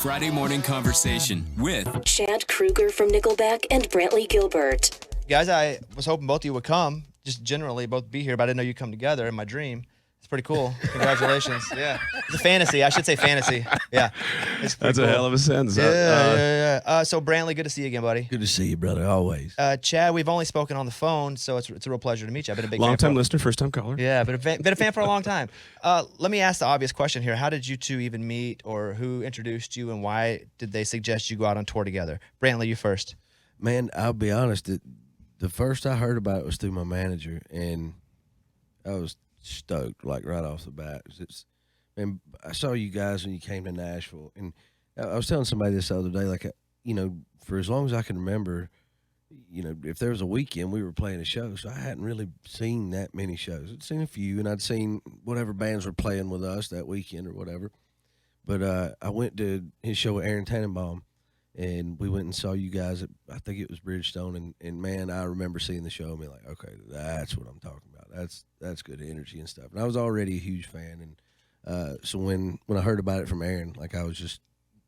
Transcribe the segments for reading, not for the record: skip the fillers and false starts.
Friday morning conversation with Chad Kroeger from Nickelback and Brantley Gilbert. Guys, I was hoping both of you would come, just generally both be here, but I didn't know you'd come together in my dream. It's pretty cool. Congratulations. Yeah. It's a fantasy. I should say fantasy. Yeah. It's That's cool. a hell of a sentence. Yeah. So, Brantley, good to see you again, buddy. Good to see you, brother, always. Chad, we've only spoken on the phone, so it's a real pleasure to meet you. I've been a big Long-time listener, first-time caller. Yeah, been a fan for a long time. Let me ask the obvious question here. How did you two even meet, or who introduced you, and why did they suggest you go out on tour together? Brantley, you first. Man, I'll be honest. The first I heard about it was through my manager, and I was stoked, like right off the bat. Man, I saw you guys when you came to Nashville, and I was telling somebody this the other day, like, for as long as I can remember, if there was a weekend, we were playing a show, so I hadn't really seen that many shows. I'd seen a few, and I'd seen whatever bands were playing with us that weekend or whatever. But I went to his show with Aaron Tannenbaum, and we went and saw you guys at, I think it was Bridgestone, and man, I remember seeing the show and being like, okay, that's what I'm talking about. That's good energy and stuff. And I was already a huge fan, and so when I heard about it from Aaron, like, I was just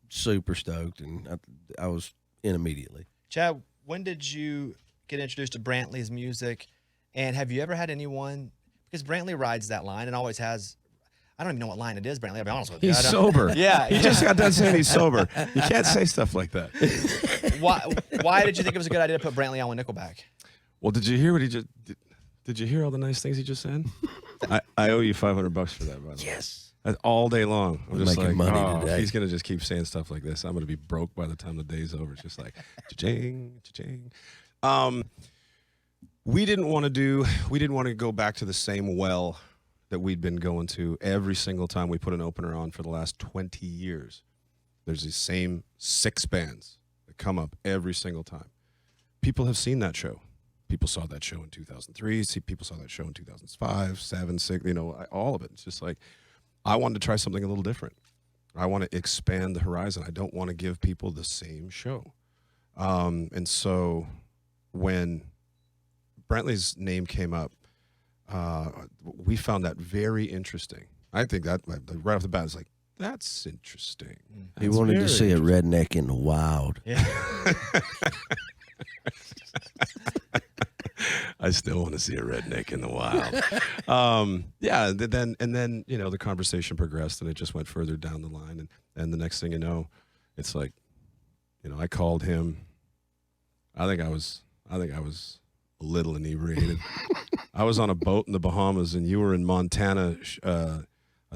super stoked, and I was in immediately. Chad, when did you get introduced to Brantley's music, and have you ever had anyone, because Brantley rides that line and always has, I don't even know what line it is, Brantley, I'll be honest with you. He's sober. Yeah. He just got done saying he's sober. You can't say stuff like that. Why did you think it was a good idea to put Brantley on with Nickelback? Well, did you hear what he just did you hear all the nice things he just said? I owe you $500 for that, by the way. Yes. All day long. I'm just making like, money today. He's going to just keep saying stuff like this. I'm going to be broke by the time the day's over. It's just like, cha-ching, cha-ching. We didn't want to go back to the same well that we'd been going to every single time we put an opener on for the last 20 years. There's these same 6 bands that come up every single time. People have seen that show. People saw that show in 2003. People saw that show in 2005, 7, 6, all of it. It's just like, I wanted to try something a little different. I want to expand the horizon. I don't want to give people the same show. And so when Brantley's name came up, we found that very interesting. I think that right off the bat, it's like, that's interesting. He wanted to see a redneck in the wild. Yeah. I still want to see a redneck in the wild. Then the conversation progressed, and it just went further down the line, and the next thing you know, it's like, I called him. I think I was a little inebriated. I was on a boat in the Bahamas, and you were in Montana. I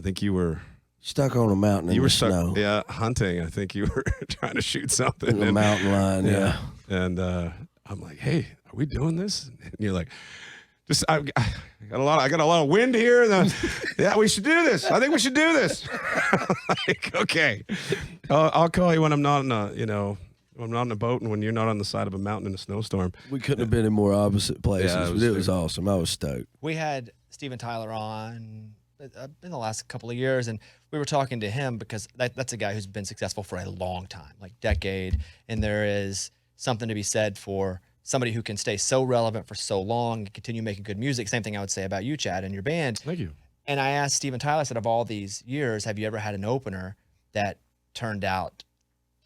think you were stuck on a mountain in the snow. Yeah, hunting. I think you were trying to shoot something. In the mountain line, yeah. And I'm like, hey, are we doing this? And you're like, I got a lot of wind here. Yeah, we should do this. I think we should do this. Like, okay, I'll call you when I'm not in when I'm not in a boat and when you're not on the side of a mountain in a snowstorm. We couldn't have been in more opposite places. Yeah, it was awesome. I was stoked. We had Steven Tyler on in the last couple of years, and we were talking to him because that's a guy who's been successful for a long time, like decade, and there is something to be said for somebody who can stay so relevant for so long and continue making good music. Same thing I would say about you, Chad, and your band. Thank you. And I asked Steven Tyler, I said, of all these years, have you ever had an opener that turned out,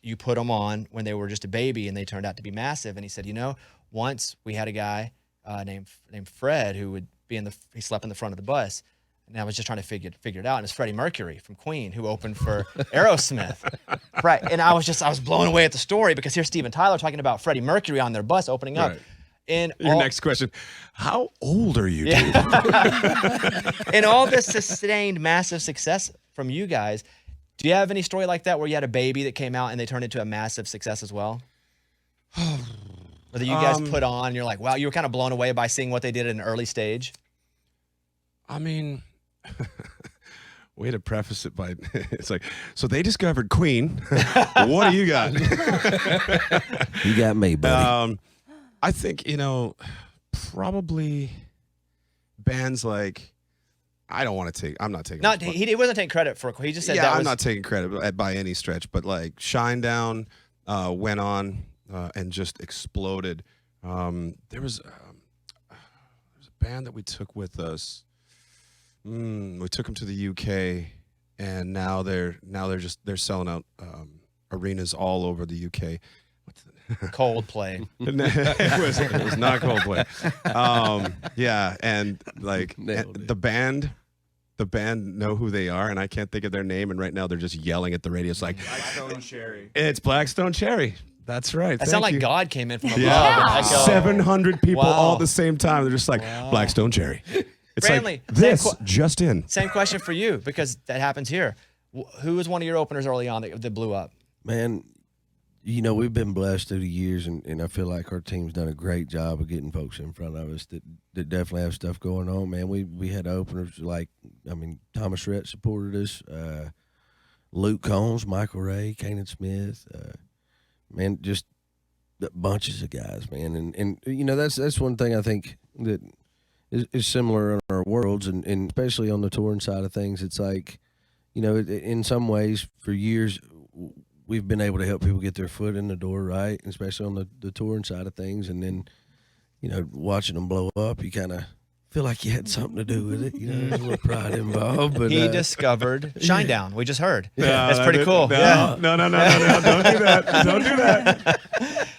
you put them on when they were just a baby and they turned out to be massive? And he said, once we had a guy named Fred who would be he slept in the front of the bus. And I was just trying to figure it out. And it's Freddie Mercury from Queen who opened for Aerosmith. Right. And I was blown away at the story because here's Steven Tyler talking about Freddie Mercury on their bus opening up. Right. And your next question, how old are you, dude? In all this sustained massive success from you guys, do you have any story like that where you had a baby that came out and they turned into a massive success as well? Or that you guys put on and you're like, wow, you were kind of blown away by seeing what they did at an early stage? I mean, way to preface it by, it's like, so they discovered Queen. What do you got? You got me, buddy. I think, probably bands like, I'm not taking. He wasn't taking credit for it. He just said I'm not taking credit by any stretch, but like Shinedown went on and just exploded. There was a band that we took with us. We took them to the UK, and now they're selling out arenas all over the UK. Coldplay. It was not Coldplay. Yeah, and like the band know who they are, and I can't think of their name, and right now they're just yelling at the radio. It's like Blackstone Cherry. It's Blackstone Cherry. That's right. That sounds like God came in from above. Yeah. and echoed. 700 people Wow. all at the same time. They're just like Blackstone Cherry. It's Brantley, like this just in. Same question for you, because that happens here. Who was one of your openers early on that blew up? Man, you know, we've been blessed through the years, and I feel like our team's done a great job of getting folks in front of us that definitely have stuff going on, man. We had openers like, Thomas Rhett supported us, Luke Combs, Michael Ray, Kanan Smith, man, just bunches of guys, man. And you know, that's one thing I think that is similar in our worlds, and especially on the touring side of things. It's like, you know, in some ways, for years, we've been able to help people get their foot in the door, right? Especially on the touring side of things. And then, you know, watching them blow up, you kind of feel like you had something to do with it. You know, there's a little pride involved. But He discovered Shinedown. We just heard. That's pretty cool. No, Yeah. no, don't do that. Don't do that.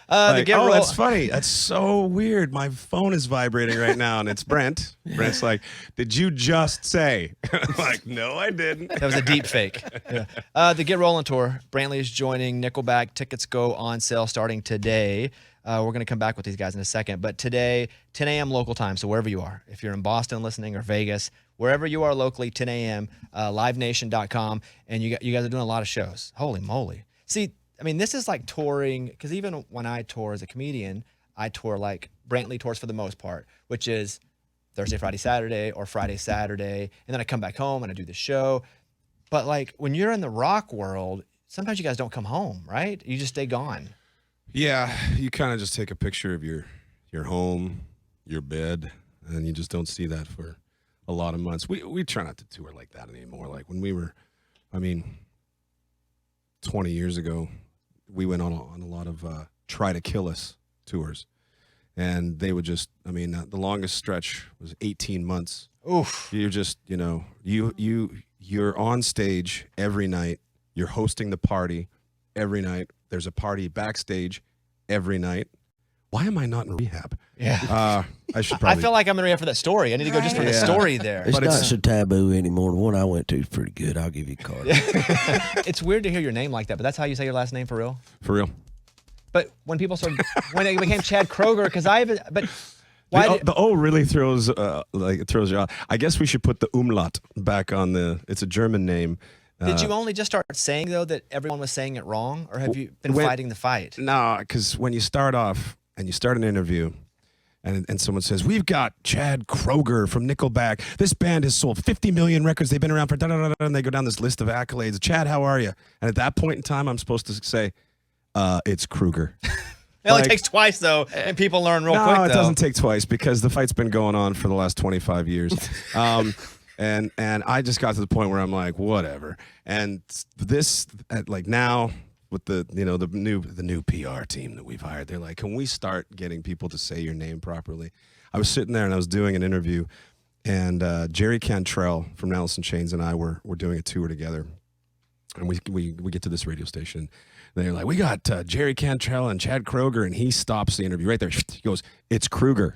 That's funny. That's so weird. My phone is vibrating right now, and it's Brent. Brent's like, "Did you just say?" I'm like, "No, I didn't." That was a deep fake. Yeah. The Get Rollin' Tour. Brantley is joining Nickelback. Tickets go on sale starting today. We're going to come back with these guys in a second. But today, 10 a.m. local time, so wherever you are. If you're in Boston listening or Vegas, wherever you are locally, 10 a.m., livenation.com. And you guys are doing a lot of shows. Holy moly. See, this is like touring, because even when I tour as a comedian, I tour like Brantley tours for the most part, which is Thursday, Friday, Saturday, or Friday, Saturday. And then I come back home and I do the show. But like when you're in the rock world, sometimes you guys don't come home, right? You just stay gone. Yeah, you kind of just take a picture of your home, your bed, and you just don't see that for a lot of months. We try not to tour like that anymore. Like when we were, 20 years ago, we went on a lot of Try to Kill Us tours. And they would just, the longest stretch was 18 months. Oof. You're just, you're on stage every night. You're hosting the party every night. There's a party backstage every night. Why am I not in rehab? Yeah. I should probably. I feel like I'm in rehab for that story. I need to go just for the story there. It's not so taboo anymore. The one I went to is pretty good. I'll give you a card. It's weird to hear your name like that, but that's how you say your last name for real? For real. But when people when it became Chad Kroeger, because why the O really throws you off. I guess we should put the umlaut back on it's a German name. Did you only just start saying, though, that everyone was saying it wrong? Or have you been fighting the fight? No, because when you start off and you start an interview and someone says, "We've got Chad Kroeger from Nickelback. This band has sold 50 million records. They've been around for da-da-da-da," and they go down this list of accolades. "Chad, how are you?" And at that point in time, I'm supposed to say, "It's Kroeger." It only takes twice, though, and people learn real quick, though. No, it doesn't take twice because the fight's been going on for the last 25 years. And I just got to the point where I'm like, whatever. And this, like now, with the new PR team that we've hired, they're like, can we start getting people to say your name properly? I was sitting there and I was doing an interview, and Jerry Cantrell from Alice in Chains and I were doing a tour together, and we get to this radio station. And they're like, we got Jerry Cantrell and Chad Kroeger, and he stops the interview right there. He goes, "It's Kroeger."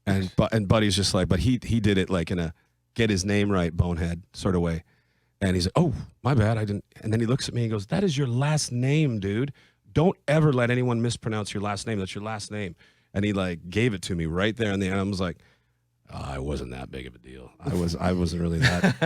And Buddy's just like, but he did it like in a get his name right, bonehead sort of way. And he's like, "Oh, my bad, I didn't." And then he looks at me and goes, "That is your last name, dude. Don't ever let anyone mispronounce your last name. That's your last name." And he like gave it to me right there in the end. I was like, I wasn't that big of a deal. I wasn't really that.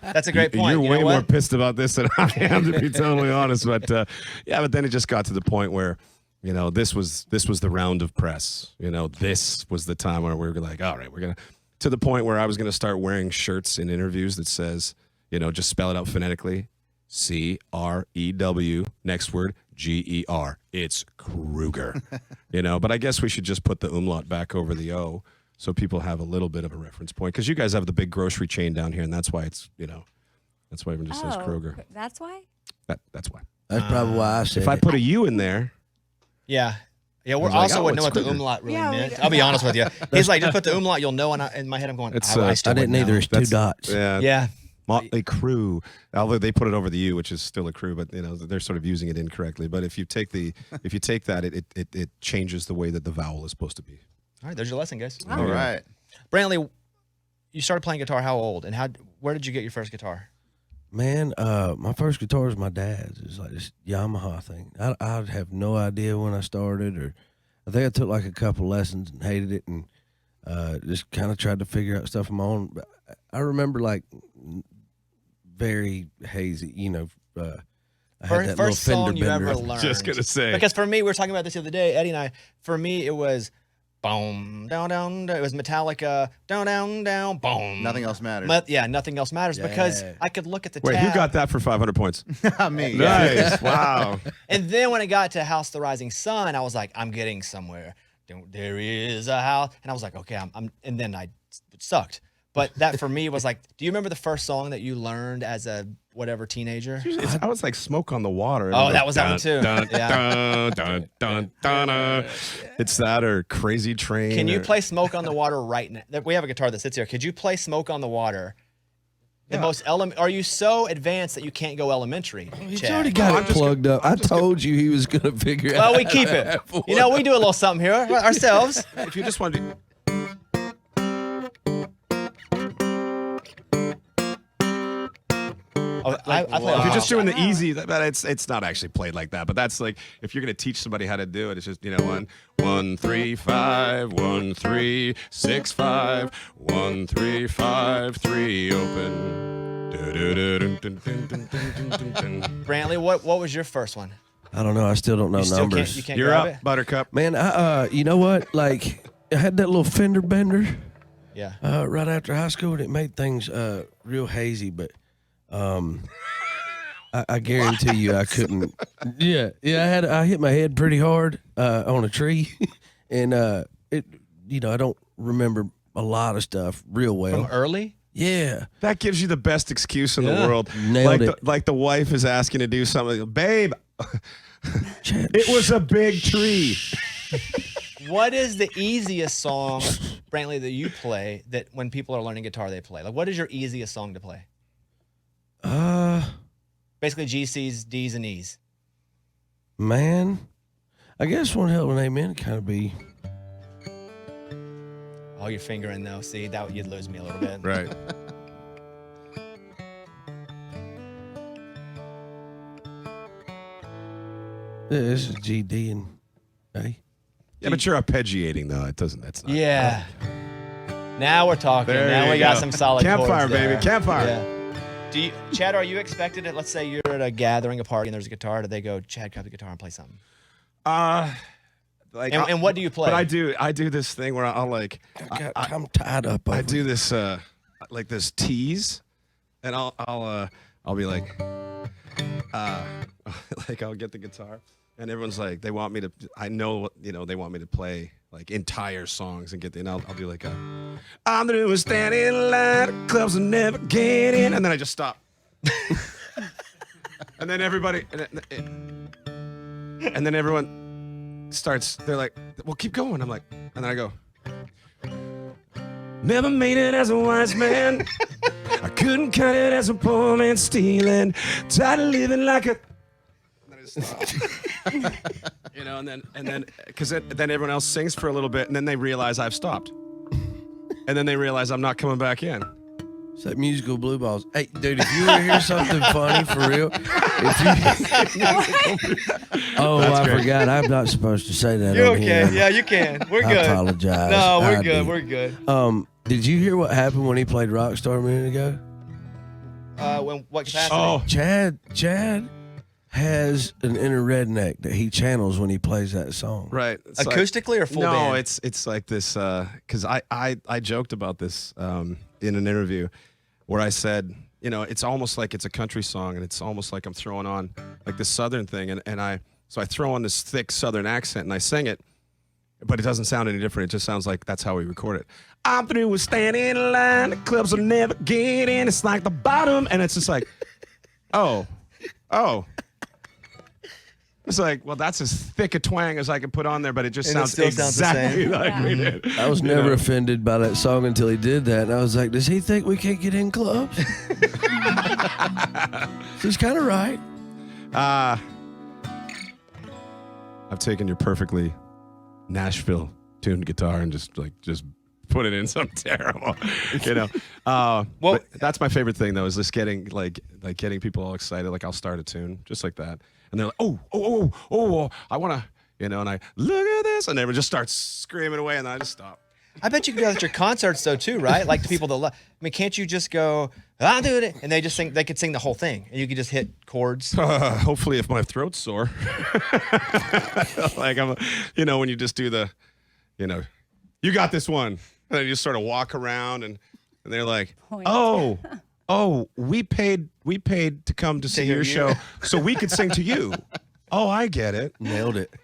That's a great point. You're way more pissed about this than I am, to be totally honest. But but then it just got to the point where, this was the round of press. This was the time where we were like, all right, we're gonna, to the point where I was gonna start wearing shirts in interviews that says, just spell it out phonetically, Crew, next word Ger. It's Kroeger. But I guess we should just put the umlaut back over the O, so people have a little bit of a reference point, because you guys have the big grocery chain down here, and that's why it's, that's why everyone just says Kroeger. That's why? That's why. That's probably why I said if I put a U in there. Yeah. Yeah, we like, also wouldn't know what the Kroeger. umlaut really meant. I'll be honest with you. He's like, just put the umlaut, you'll know. And in my head, I'm going, I still I didn't wouldn't either. know. It's two dots. Yeah. Yeah. Motley Crue. Although they put it over the U, which is still a crew, but they're sort of using it incorrectly. But if you take that, it changes the way that the vowel is supposed to be. All right, there's your lesson, guys. All right. Brantley, you started playing guitar how old, and where did you get your first guitar? Man, my first guitar was my dad's. It was like this Yamaha thing. I have no idea when I started, or I think I took like a couple lessons and hated it, and just kind of tried to figure out stuff on my own. But I remember like very hazy, I had that First little song fender you bender. ever learned. Just gonna say. Because for me, we were talking about this the other day, Eddie and I. For me, it was boom, down, down. It was Metallica, down, down, down, boom. Nothing else matters. Nothing else matters because I could look at the Wait, tab. who got that for 500 points? Me. Nice. Wow. And then when it got to House of the Rising Sun, I was like, I'm getting somewhere. There is a house. And I was like, okay, and then it sucked. But that for me was like, do you remember the first song that you learned as a whatever teenager? I was like Smoke on the Water. Oh, that was that one too. Dun, Yeah. dun, dun, dun, dun. It's that or Crazy Train. Can you play Smoke on the Water right now? We have a guitar that sits here. Could you play Smoke on the Water? Are you so advanced that you can't go elementary? He's Chad? already got it plugged up. I told you he was going to figure it out. Well, we keep it. We do a little something here ourselves. If you just want to. I play. If you're just doing the easy, it's not actually played like that. But that's like if you're gonna teach somebody how to do it, it's just 1 3 5 1 3 6 5 1 3 5 3 open. Brantley, what was your first one? I don't know. I still don't know You still numbers. can't You're grab up, it? Buttercup. Man, you know what? Like, I had that little fender bender Yeah. right after high school, and it made things real hazy. But I guarantee you, I couldn't. Yeah. I hit my head pretty hard on a tree, and I don't remember a lot of stuff real well. From early? Yeah. That gives you the best excuse in the Yeah. world. Nailed it. Like the wife is asking to do something. Babe, Chad, it was a big tree. What is the easiest song, Brantley, that you play that when people are learning guitar they play? Like, what is your easiest song to play? Basically, G, C's, D's, and E's. Man, I guess One Hell of an Amen kind of be. Oh, you're fingering though. See, that you'd lose me a little bit. Right. Yeah, this is G, D, and A. Yeah, but you're arpeggiating though. That's not. Yeah. Now we're talking. There Now you we got go. some solid Campfire, chords there. baby. Campfire. Yeah. Chad, are you expected at, let's say you're at a gathering, a party, and there's a guitar, do they go, Chad, grab the guitar and play something? And what do you play? But I do this thing where I'm tied up. I over do this like this tease, and I'll be like I'll get the guitar, and everyone's like they want me to. I know they want me to play like entire songs and get the. And I'll be like I'm through standing in line at clubs and never get in, and then I just stop, and then everybody and then everyone starts. They're like, well, keep going. I'm like, and then I go. Never made it as a wise man. I couldn't cut it as a poor man stealing. Tired of living like a. And then I just stop. And then because then everyone else sings for a little bit, and then they realize I've stopped, and then they realize I'm not coming back in. It's like musical blue balls. Hey, dude, if you ever hear something funny for real, I forgot. I'm not supposed to say that. You're on okay. here. Yeah, you can. We're I good. apologize. No, we're I good. do. We're good. Did you hear what happened when he played Rockstar a minute ago? What capacity? Oh, Chad has an inner redneck that he channels when he plays that song. right. It's Acoustically or full no, band? it's like this because I joked about this in an interview where I said, it's almost like it's a country song, and it's almost like I'm throwing on like this southern thing, and I throw on this thick southern accent and I sing it, but it doesn't sound any different. It just sounds like that's how we record it. I'm through with standing in line, the clubs will never get in. It's like the bottom, and it's just like, oh. It's like, well, that's as thick a twang as I can put on there, but it just And it sounds still sounds the exactly same. like we did. I was never offended by that song until he did that, and I was like, does he think we can't get in clubs? He's kind of right. I've taken your perfectly Nashville tuned guitar and just put it in something terrible, Well, but that's my favorite thing though, is just getting getting people all excited. Like I'll start a tune just like that, and they're like, oh, I want to, and I look at this, and everyone just starts screaming away, and then I just stop. I bet you can do that at your concerts though too, right? Like the people that love. I mean, can't you just go, I'll do it, and they just sing? They could sing the whole thing, and you could just hit chords. Hopefully, if my throat's sore, like I'm, when you just do the, you got this one, and then you just sort of walk around, and they're like, oh, we paid to come to see your show, so we could sing to you. Oh, I get it. Nailed it.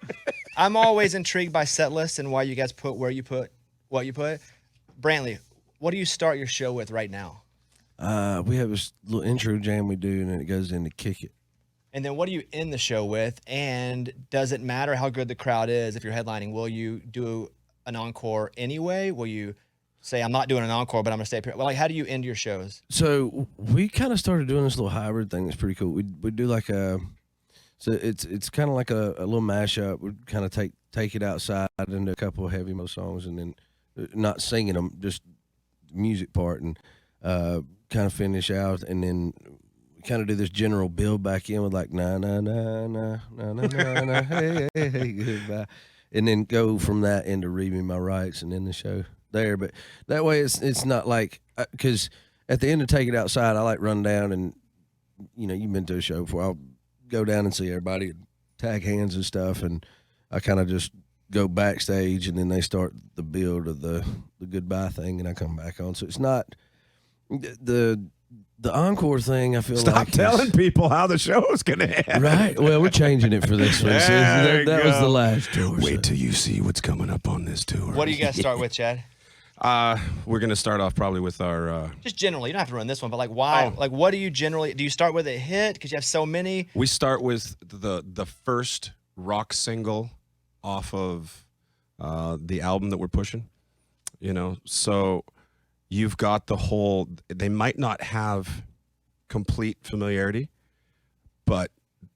I'm always intrigued by set lists and why you guys put where you put what you put. Brantley, what do you start your show with right now? We have this little intro jam we do, and then it goes into Kick It. And then what do you end the show with? And does it matter how good the crowd is if you're headlining? Will you do an encore anyway? Will you say, I'm not doing an encore, but I'm going to stay up here? Well, like, how do you end your shows? So we kind of started doing this little hybrid thing that's pretty cool. We do like so it's kind of like a little mashup. We kind of take it outside into a couple of heavy metal songs, and then not singing them, just the music part, and kind of finish out, and then kind of do this general build back in with like na na na na na na na na hey hey hey goodbye, and then go from that into Read Me My Rights and end the show there. But that way it's not like, because at the end of Take It Outside, I like run down and you've been to a show before. I'll go down and see everybody, tag hands and stuff, and I kind of just go backstage, and then they start the build of the goodbye thing, and I come back on. So it's not the encore thing. I feel Stop telling people how the show's gonna end. Right. Well, we're changing it for this one. So that was the last tour. Wait till you see what's coming up on this tour. What do you guys start with, Chad? We're gonna start off probably with our. Just generally, you don't have to run this one, but like why? Like, what do you generally do? You start with a hit because you have so many. We start with the first rock single off of the album that we're pushing. So you've got the whole. They might not have complete familiarity, but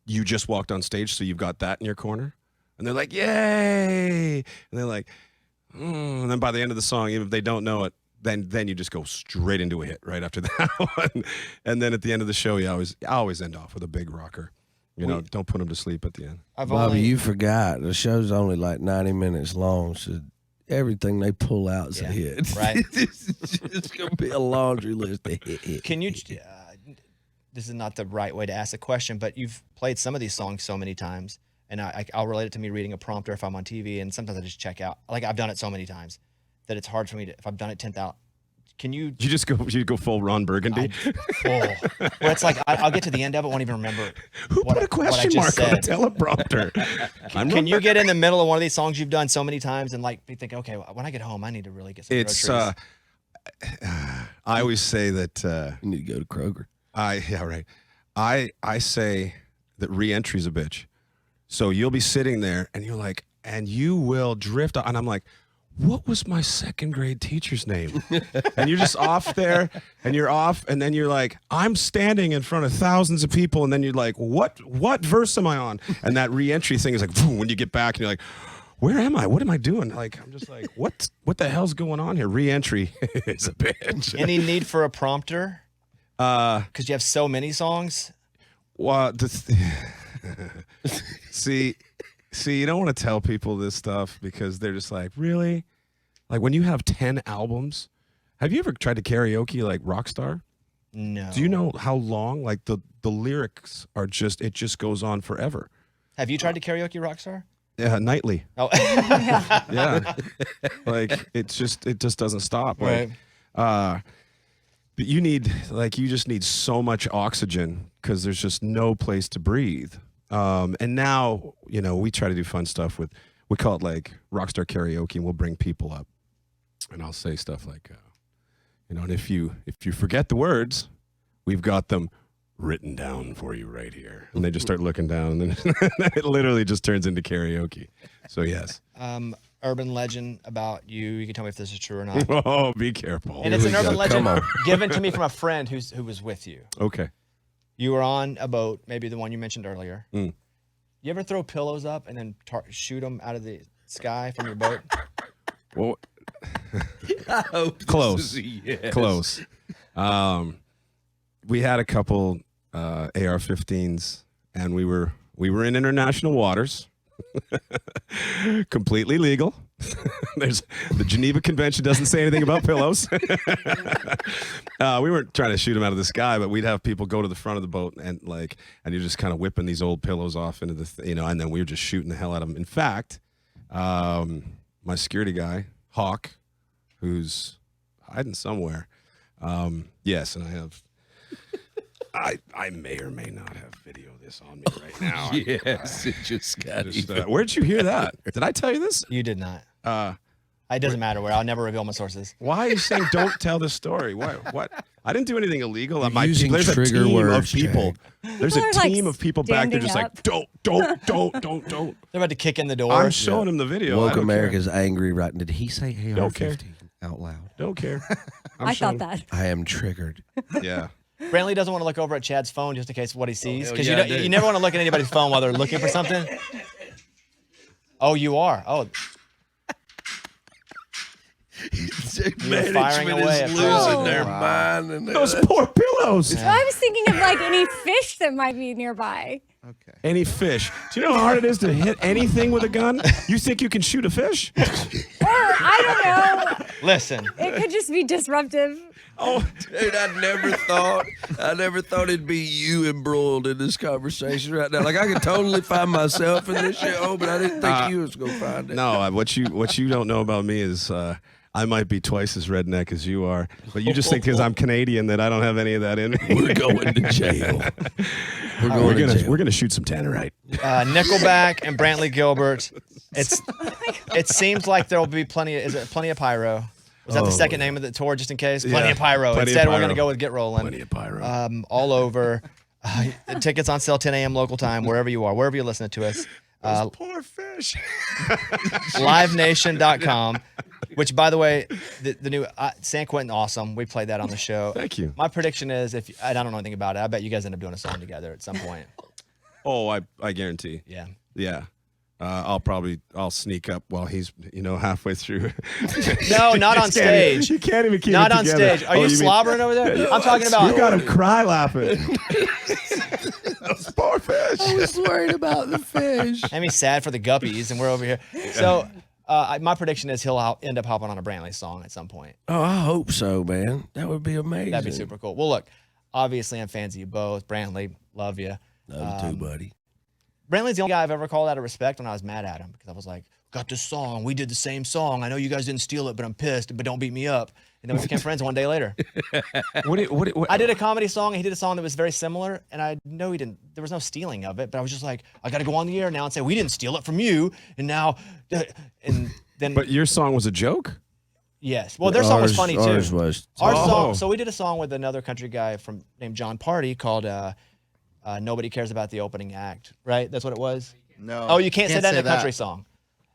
you just walked on stage, so you've got that in your corner, and they're like, "Yay!" And they're like. And then by the end of the song, even if they don't know it, then you just go straight into a hit right after that one. And then at the end of the show, I always end off with a big rocker. Don't put them to sleep at the end. Bobby, you forgot. The show's only like 90 minutes long, so everything they pull out is a hit. Right. It's going to be a laundry list of hits. Can you, this is not the right way to ask the question, but you've played some of these songs so many times. And I'll relate it to me reading a prompter if I'm on TV, and sometimes I just check out. Like I've done it so many times that it's hard for me to. If I've done it 10,000, can you? You go full Ron Burgundy. Where it's like I'll get to the end of it, won't even remember. Who put a question mark on a teleprompter? Can you get in the middle of one of these songs you've done so many times and like be thinking, okay, when I get home, I need to really get some groceries. I always say that you need to go to Kroeger. I say that re-entry's a bitch. So you'll be sitting there and you're like, and you will drift. And I'm like, what was my second grade teacher's name? And you're just off there and you're off. And then you're like, I'm standing in front of thousands of people. And then you're like, what verse am I on? And that re-entry thing is like, boom, when you get back and you're like, where am I? What am I doing? Like, I'm just like, what the hell's going on here? Re-entry is a bitch. Any need for a prompter? Because you have so many songs. Well, see, you don't want to tell people this stuff because they're just like, really? Like when you have 10 albums, have you ever tried to karaoke like Rockstar? No. Do you know how long? Like the lyrics are it just goes on forever. Have you tried to karaoke Rockstar? Yeah, nightly. Oh. Yeah. Like it just doesn't stop. Like, Right. But you just need so much oxygen because there's just no place to breathe. And now, we try to do fun stuff we call it like Rockstar karaoke, and we'll bring people up and I'll say stuff like, and if you forget the words, we've got them written down for you right here. And they just start looking down, and then it literally just turns into karaoke. So yes. Urban legend about you. You can tell me if this is true or not. Oh, be careful. And it's an urban legend given to me from a friend who was with you. Okay. You were on a boat, maybe the one you mentioned earlier. Mm. You ever throw pillows up and then shoot them out of the sky from your boat? Well, I hope close. Yes. Close. We had a couple AR-15s, and we were in international waters, completely legal. The Geneva Convention doesn't say anything about pillows. We weren't trying to shoot them out of the sky, but we'd have people go to the front of the boat and you're just kind of whipping these old pillows off into the, and then we were just shooting the hell out of them. In fact, my security guy, Hawk, who's hiding somewhere. Yes, and I have. I may or may not have video of this on me right now. Yes, it just got where'd you hear that? Did I tell you this? You did not. It doesn't matter where. I'll never reveal my sources. Why are you saying don't tell the story? What? I didn't do anything illegal. Using There's a trigger team words, of people. There's a People are, team of people back there standing just up. like, don't. They're about to kick in the door. I'm showing him the video. Woke I don't America's angry right. Did he say Don't care. AR-15 out loud? Don't care. I thought that. I am triggered. Yeah. Brantley doesn't want to look over at Chad's phone just in case what he sees. hell Because yeah, I do. you never want to look at anybody's phone while they're looking for something. Oh, you are? Oh, Management firing away is at losing their Wow. mind. And Those poor pillows. I was thinking of like any fish that might be nearby. Okay. Any fish. Do you know how hard it is to hit anything with a gun? You think you can shoot a fish? Or I don't know. listen. It could just be disruptive. Oh, Dude, I never thought it'd be you embroiled in this conversation right now. Like I could totally find myself in this show, but I didn't think you was gonna find it. no, what you don't know about me is I might be twice as redneck as you are, but you just think because I'm Canadian that I don't have any of that in me. We're going to jail. We're gonna shoot some tannerite. Nickelback and Brantley Gilbert. It seems like there will be plenty of pyro. Was that the second name of the tour, just in case? Plenty of pyro. Plenty of Instead, we're pyro. going to go with Get Rolling. Plenty of pyro. All over. Tickets on sale 10 a.m. local time, wherever you are, wherever you're listening to us. Those poor fish. LiveNation.com, which, by the way, the new San Quentin, awesome. We played that on the show. Thank you. My prediction is, I don't know anything about it, I bet you guys end up doing a song together at some point. Oh, I guarantee. Yeah. Yeah. I'll sneak up while he's, halfway through. No, not on stage. You can't even keep Not it on together. stage. Are you mean- slobbering over there? I'm talking about. You got him cry laughing. Those poor fish. I was worried about the fish. I mean, sad for the guppies, and we're over here. So, my prediction is he'll end up hopping on a Brantley song at some point. Oh, I hope so, man. That would be amazing. That'd be super cool. Well, look, obviously, I'm fans of you both. Brantley, love you. Love you too, buddy. Brantley's the only guy I've ever called out of respect when I was mad at him because I was like, got this song. We did the same song. I know you guys didn't steal it, but I'm pissed, but don't beat me up. And then we became friends one day later. What? I did a comedy song, and he did a song that was very similar, and I know he didn't, there was no stealing of it, but I was just like, I got to go on the air now and say, we didn't steal it from you, and now, and then. But your song was a joke? Yes. Well, their song was funny, too. Ours was. Our Oh. song, so we did a song with another country guy named John Party called Nobody Cares About the Opening Act, right? That's what it was? No. Oh, you can't say that in a country song.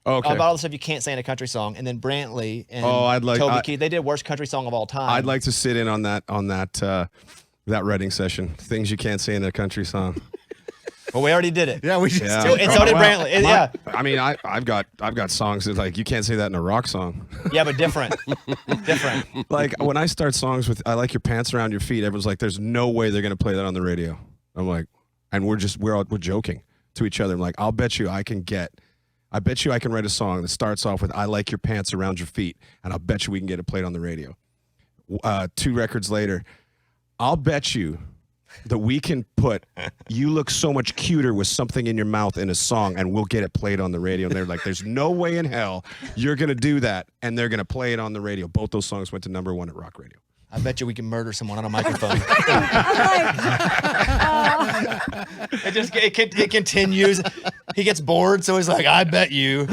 Okay. About all the stuff you can't say in a country song. And then Brantley and I'd Toby Keith, they did worst country song of all time. I'd like to sit in on that writing session. Things you can't say in a country song. Well, we already did it. Yeah, we just Yeah. did. And so did Brantley. Yeah. I mean, I've got songs that like you can't say that in a rock song. Yeah, but different. Different. Like when I start songs with "I like your pants around your feet," everyone's like, "There's no way they're gonna play that on the radio." I'm like, and we're joking to each other. I'm like, I bet you I can write a song that starts off with "I like your pants around your feet," and I'll bet you we can get it played on the radio. 2 records later, I'll bet you that we can put "You Look So Much Cuter with Something in Your Mouth" in a song, and we'll get it played on the radio. And they're like, "There's no way in hell you're gonna do that," and they're gonna play it on the radio. Both those songs went to #1 at Rock Radio. I bet you we can murder someone on a microphone. It continues. He gets bored, so he's like, I bet you.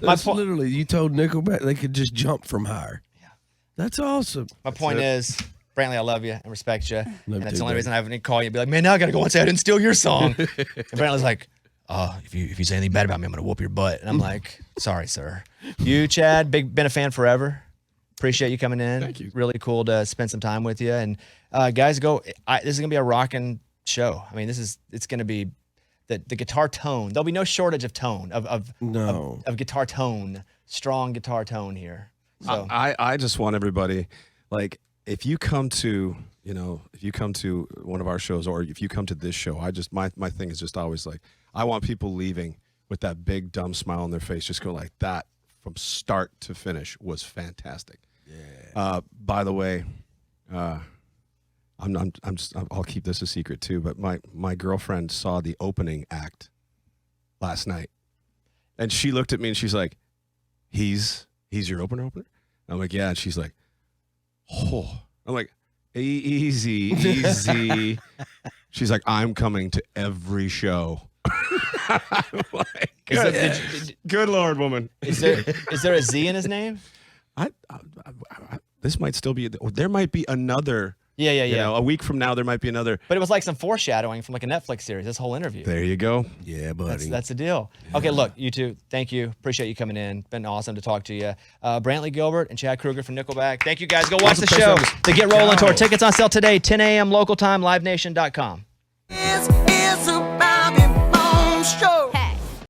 That's literally, you told Nickelback they could just jump from higher. Yeah. That's awesome. My point is, Brantley, I love you and respect you. And that's too, the only buddy. reason I haven't called you and be like, man, now I got to go and say I didn't steal your song. And Brantley's like, if you say anything bad about me, I'm going to whoop your butt. And I'm like, sorry, sir. You, Chad, been a fan forever. Appreciate you coming in. Thank you. Really cool to spend some time with you. And guys, this is going to be a rocking show. I mean, it's going to be the guitar tone. There'll be no shortage of tone of guitar tone, strong guitar tone here. So I just want everybody, like, if you come to one of our shows, or if you come to this show, my thing is just always like, I want people leaving with that big dumb smile on their face, just go like that from start to finish was fantastic. Yeah. By the way, I'll keep this a secret too, but my girlfriend saw the opening act last night, and she looked at me and she's like, he's your opener? I'm like, yeah. And she's like, oh. I'm like, easy. She's like, I'm coming to every show. I'm like, good Lord, woman. Is there a Z in his name? This might still be. There might be another. Yeah. A week from now, there might be another. But it was like some foreshadowing from like a Netflix series. This whole interview. There you go. Yeah, buddy. That's the deal. Yeah. Okay, look, you two, thank you. Appreciate you coming in. Been awesome to talk to you. Brantley Gilbert and Chad Kroeger from Nickelback. Thank you guys. Go watch the show. The Get Rolling Tour. Tickets on sale today, 10 a.m. local time, livenation.com.